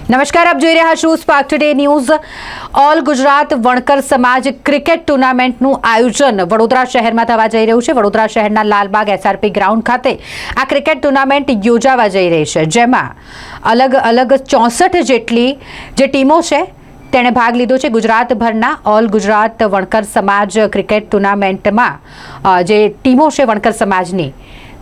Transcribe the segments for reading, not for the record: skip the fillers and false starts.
નમસ્કાર, આપ જોઈ રહ્યા છો spark today news. All Gujarat વણકર સમાજ ક્રિકેટ ટુર્નામેન્ટનું આયોજન વડોદરા શહેરમાં થવા જઈ રહ્યું છે। વડોદરા શહેરના લાલબાગ એસઆરપી ગ્રાઉન્ડ ખાતે આ ક્રિકેટ ટુર્નામેન્ટ યોજાવા જઈ રહી છે, જેમાં અલગ અલગ 64 જેટલી જે ટીમો છે તેણે ભાગ લીધો છે। ગુજરાતભરના ઓલ ગુજરાત વણકર સમાજ ક્રિકેટ ટુર્નામેન્ટમાં જે ટીમો છે વણકર સમાજની,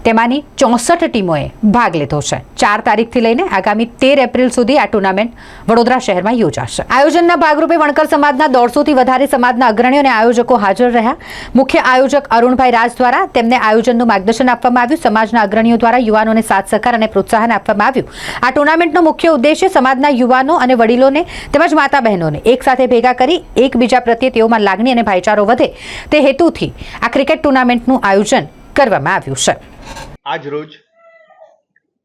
તેમાંની 64 ટીમોએ ભાગ લીધો છે। 4 તારીખથી લઈને આગામી 13 એપ્રિલ સુધી આ ટુર્નામેન્ટ વડોદરા શહેરમાં યોજાશે। આયોજનના ભાગરૂપે વણકર સમાજના 150થી વધારે સમાજના અગ્રણીઓ અને આયોજકો હાજર રહ્યા। મુખ્ય આયોજક અરુણભાઈ રાજ દ્વારા તેમને આયોજનનું માર્ગદર્શન આપવામાં આવ્યું। સમાજના અગ્રણીઓ દ્વારા યુવાનોને સાથ સહકાર અને પ્રોત્સાહન આપવામાં આવ્યું। આ ટુર્નામેન્ટનો મુખ્ય ઉદ્દેશ્ય સમાજના યુવાનો અને વડીલોને તેમજ માતા બહેનોને એક સાથે ભેગા કરી એકબીજા પ્રત્યે તેઓમાં લાગણી અને ભાઈચારો વધે તે હેતુથી આ ક્રિકેટ ટુર્નામેન્ટનું આયોજન કરવામાં આવ્યું છે। આજ રોજ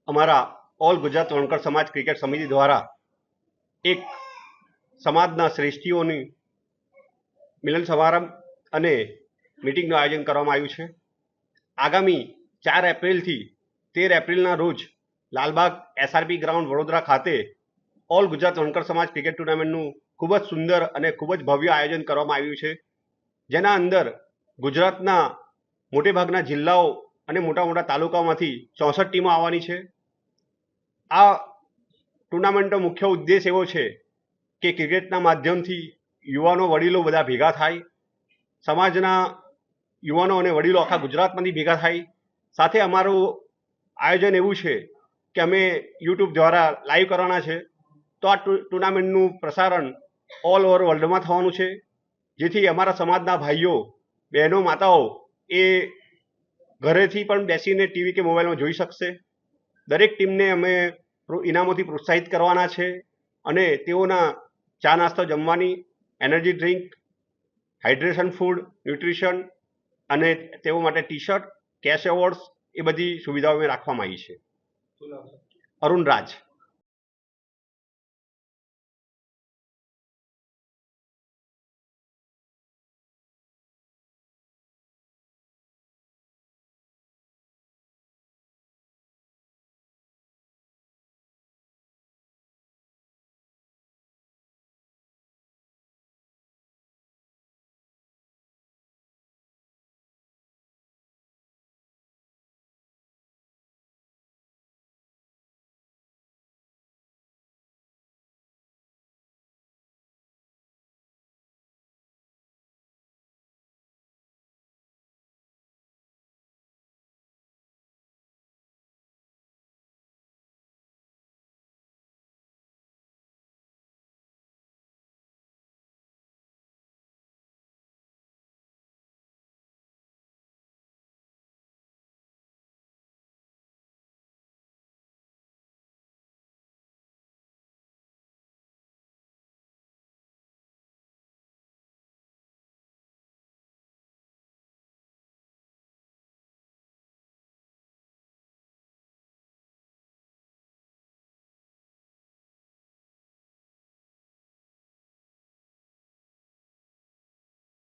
અમારા ઓલ ગુજરાત વણકર સમાજ ક્રિકેટ સમિતિ દ્વારા એક સમાજના શ્રેષ્ઠીઓની મિલન સમારંભ અને મીટિંગનું આયોજન કરવામાં આવ્યું છે। આગામી 4 એપ્રિલથી 13 એપ્રિલના રોજ લાલબાગ એસઆરપી ગ્રાઉન્ડ વડોદરા ખાતે ઓલ ગુજરાત વણકર સમાજ ક્રિકેટ ટુર્નામેન્ટનું ખૂબ જ સુંદર અને ખૂબ જ ભવ્ય આયોજન કરવામાં આવ્યું છે, જેના અંદર ગુજરાતના મોટેભાગના જિલ્લાઓ અને મોટા મોટા તાલુકામાંથી 64 ટીમો આવવાની છે। આ ટુર્નામેન્ટનો મુખ્ય ઉદ્દેશ એવો છે કે ક્રિકેટના માધ્યમથી યુવાનો વડીલો બધા ભેગા થાય, સમાજના યુવાનો અને વડીલો આખા ગુજરાતમાંથી ભેગા થાય। સાથે અમારું આયોજન એવું છે કે અમે યુટ્યુબ દ્વારા લાઈવ કરવાના છે, તો આ ટુર્નામેન્ટનું પ્રસારણ ઓલ ઓવર વર્લ્ડમાં થવાનું છે, જેથી અમારા સમાજના ભાઈઓ બહેનો માતાઓ એ ઘરેથી પણ બેસીને ટીવી કે મોબાઈલમાં જોઈ શકશે। દરેક ટીમને અમે ઇનામોથી પ્રોત્સાહિત કરવાના છે અને તેઓના ચા નાસ્તો જમવાની, energy drink, hydration food, nutrition અને તેઓ માટે ટી શર્ટ, કેશ એવોર્ડ્સ એ બધી સુવિધાઓ અમે રાખવામાં આવી છે। અરુણ રાજ।